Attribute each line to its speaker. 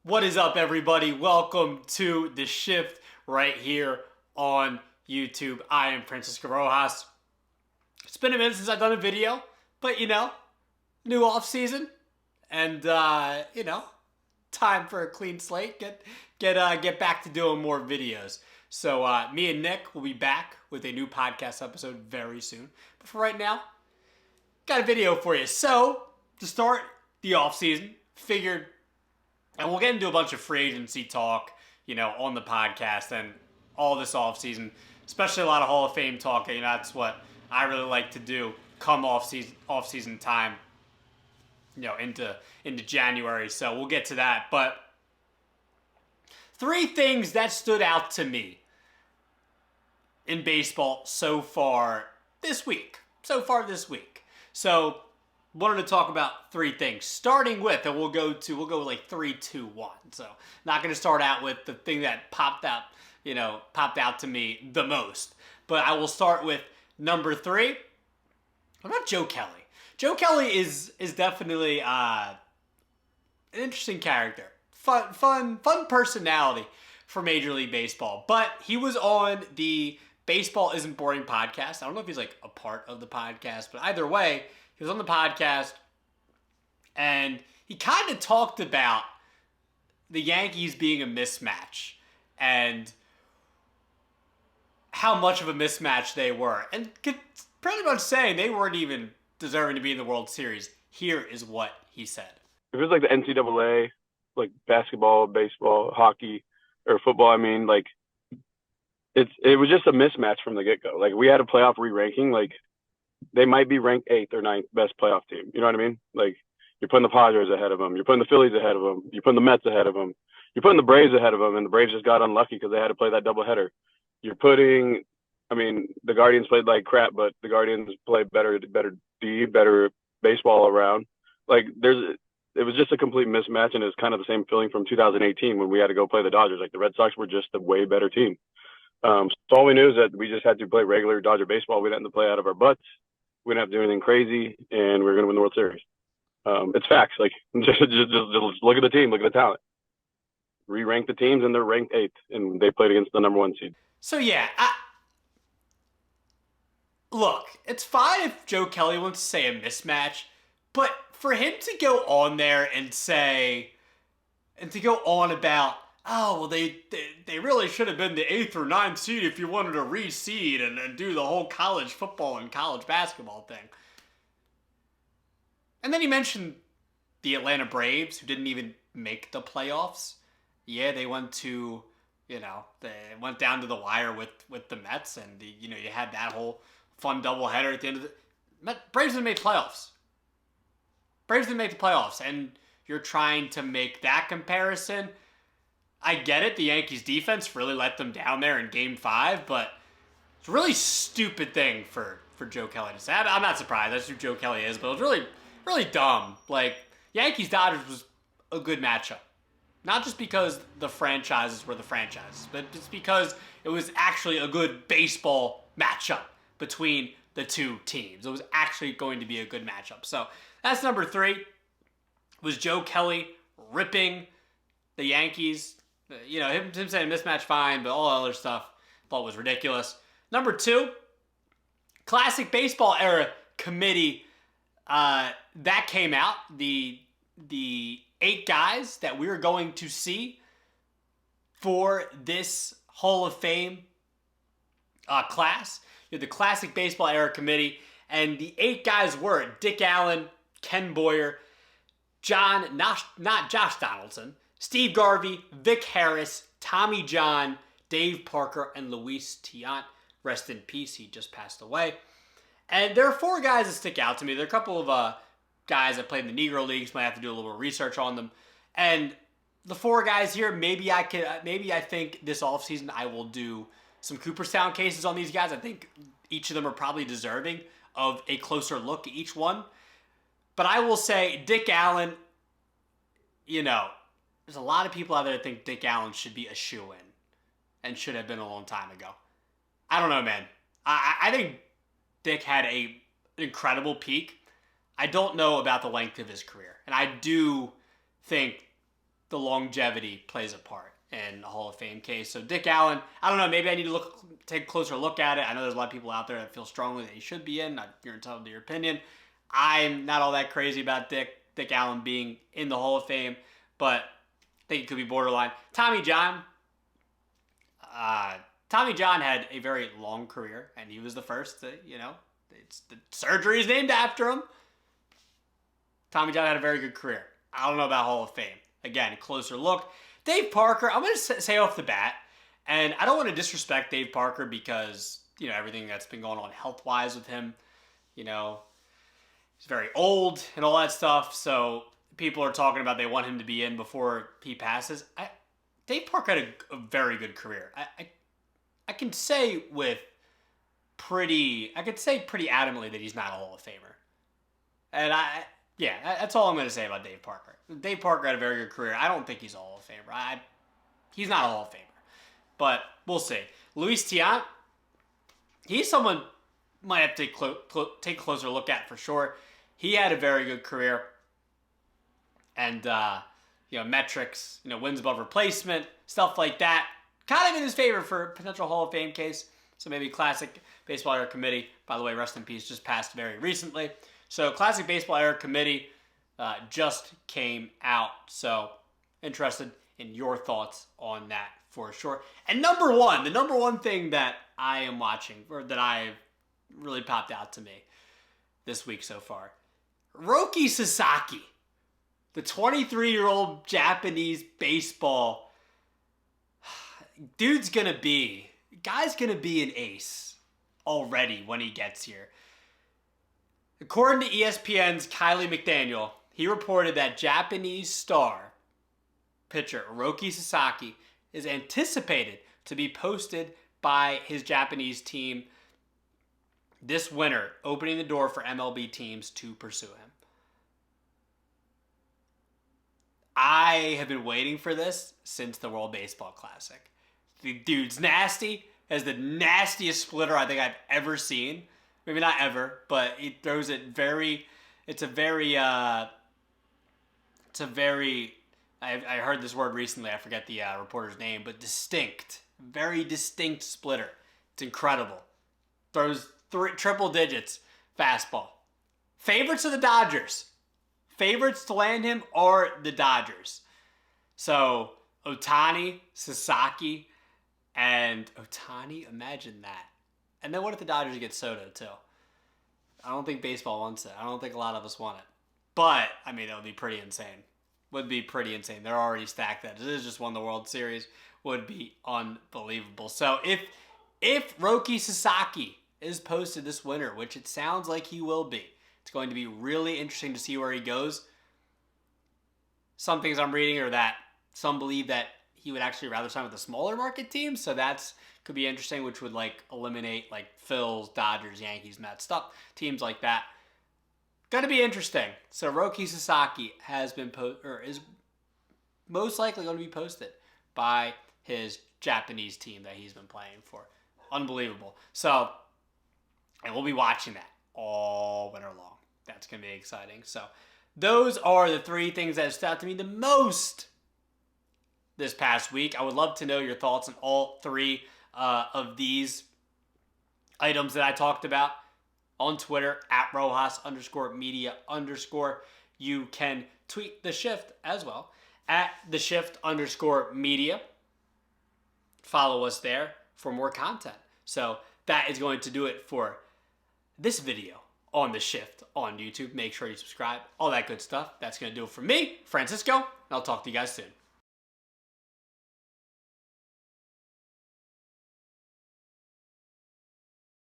Speaker 1: What is up, everybody? Welcome to The Shift right here on YouTube. I am Francisco Rojas. It's been a minute since I've done a video, but new off season, and time for a clean slate. Get back to doing more videos. So me and Nick will be back with a new podcast episode very soon. But for right now, got a video for you. So to start the off season, figured. And we'll get into a bunch of free agency talk, on the podcast and all this offseason, especially a lot of Hall of Fame talk. That's what I really like to do come off-season time, into January. So we'll get to that. But three things that stood out to me in baseball so far this week. So wanted to talk about three things, starting with, and we'll go like 3, 2, 1. So not going to start out with the thing that popped out to me the most, but I will start with number 3. What about Joe Kelly? Joe Kelly is definitely an interesting character, fun personality for Major League Baseball. But he was on the Baseball Isn't Boring podcast. I don't know if he's like a part of the podcast, but either way, he was on the podcast, and he kind of talked about the Yankees being a mismatch and how much of a mismatch they were. And pretty much saying they weren't even deserving to be in the World Series. Here is what he said.
Speaker 2: If it was like the NCAA, like basketball, baseball, hockey, or football, it was just a mismatch from the get-go. Like, we had a playoff re-ranking, like, they might be ranked 8th or 9th best playoff team. You know what I mean? Like, you're putting the Padres ahead of them. You're putting the Phillies ahead of them. You're putting the Mets ahead of them. You're putting the Braves ahead of them, and the Braves just got unlucky because they had to play that doubleheader. You're putting, the Guardians played like crap, but the Guardians played better baseball around. Like, it was just a complete mismatch, and it was kind of the same feeling from 2018 when we had to go play the Dodgers. Like, the Red Sox were just a way better team. So all we knew is that we just had to play regular Dodger baseball. We didn't have to play out of our butts. We didn't have to do anything crazy, and we were going to win the World Series. It's facts. Like, just look at the team, look at the talent. Re-rank the teams, and they're ranked 8th, and they played against the number 1 seed.
Speaker 1: So yeah, look, it's fine if Joe Kelly wants to say a mismatch, but for him to go on there and say, and to go on about, oh, well, they really should have been the 8th or 9th seed if you wanted to reseed and do the whole college football and college basketball thing. And then he mentioned the Atlanta Braves, who didn't even make the playoffs. Yeah, they went to, they went down to the wire with the Mets, and you had that whole fun doubleheader at the end of the Braves didn't make playoffs. Braves didn't make the playoffs, and you're trying to make that comparison. I get it. The Yankees defense really let them down there in Game 5, but it's a really stupid thing for Joe Kelly to say. I'm not surprised. That's who Joe Kelly is, but it was really, really dumb. Like, Yankees-Dodgers was a good matchup. Not just because the franchises were the franchises, but just because it was actually a good baseball matchup between the two teams. It was actually going to be a good matchup. So that's number 3, was Joe Kelly ripping the Yankees. Him saying mismatch fine, but all other stuff I thought was ridiculous. Number 2, Classic Baseball Era Committee. That came out. The 8 guys that we're going to see for this Hall of Fame class. The Classic Baseball Era Committee. And the 8 guys were Dick Allen, Ken Boyer, not Josh Donaldson, Steve Garvey, Vic Harris, Tommy John, Dave Parker, and Luis Tiant. Rest in peace, he just passed away. And there are 4 guys that stick out to me. There are a couple of guys that played in the Negro Leagues. Might have to do a little research on them. And the 4 guys here, maybe I think this offseason I will do some Cooperstown cases on these guys. I think each of them are probably deserving of a closer look at each one. But I will say Dick Allen, there's a lot of people out there that think Dick Allen should be a shoo-in and should have been a long time ago. I don't know, man. I think Dick had an incredible peak. I don't know about the length of his career. And I do think the longevity plays a part in the Hall of Fame case. So Dick Allen, I don't know, maybe I need to take a closer look at it. I know there's a lot of people out there that feel strongly that he should be in. You're entitled to your opinion. I'm not all that crazy about Dick Allen being in the Hall of Fame, but I think it could be borderline. Tommy John had a very long career, and he was the first to, it's the surgery is named after him. Tommy John had a very good career. I don't know about Hall of Fame. Again, closer look. Dave Parker, I'm going to say off the bat, and I don't want to disrespect Dave Parker because, everything that's been going on health-wise with him, he's very old and all that stuff, so people are talking about they want him to be in before he passes. Dave Parker had a very good career. I can say pretty adamantly that he's not a Hall of Famer. And that's all I'm going to say about Dave Parker. Dave Parker had a very good career. I don't think he's a Hall of Famer. He's not a Hall of Famer. But we'll see. Luis Tiant, he's someone might have to take a closer look at for sure. He had a very good career. And, metrics, wins above replacement, stuff like that. Kind of in his favor for a potential Hall of Fame case. So maybe Classic Baseball Era Committee, by the way, rest in peace, just passed very recently. So Classic Baseball Era Committee just came out. So interested in your thoughts on that for sure. And the number one thing that I am watching, or that I really popped out to me this week so far, Roki Sasaki, the 23-year-old Japanese baseball guy's gonna be an ace already when he gets here. According to ESPN's Kylie McDaniel, he reported that Japanese star pitcher Roki Sasaki is anticipated to be posted by his Japanese team this winter, opening the door for MLB teams to pursue him. I have been waiting for this since the World Baseball Classic. The dude's nasty, has the nastiest splitter I think I've ever seen. Maybe not ever, but he throws it I heard this word recently, I forget the reporter's name, but distinct. Very distinct splitter. It's incredible. Throws triple digits fastball. Favorites of the Dodgers. Favorites to land him are the Dodgers. So, Ohtani, Sasaki, and Ohtani, imagine that. And then what if the Dodgers get Soto, too? I don't think baseball wants it. I don't think a lot of us want it. But, that would be pretty insane. Would be pretty insane. They're already stacked that. This is just won the World Series. Would be unbelievable. So, if Roki Sasaki is posted this winter, which it sounds like he will be, it's going to be really interesting to see where he goes. Some things I'm reading are that some believe that he would actually rather sign with a smaller market team, so that's could be interesting, which would eliminate Phil's, Dodgers, Yankees, Mets, stuff, teams like that. Gonna be interesting. So Roki Sasaki has been is most likely going to be posted by his Japanese team that he's been playing for. Unbelievable. So, and we'll be watching that all winter long. That's going to be exciting. So, those are the three things that have stood out to me the most this past week. I would love to know your thoughts on all three of these items that I talked about on Twitter, at Rojas_media_. You can tweet The Shift as well, at The Shift_media. Follow us there for more content. So, that is going to do it for this video on The Shift on YouTube. Make sure you subscribe, all that good stuff. That's going to do it for me, Francisco, and I'll talk to you guys soon.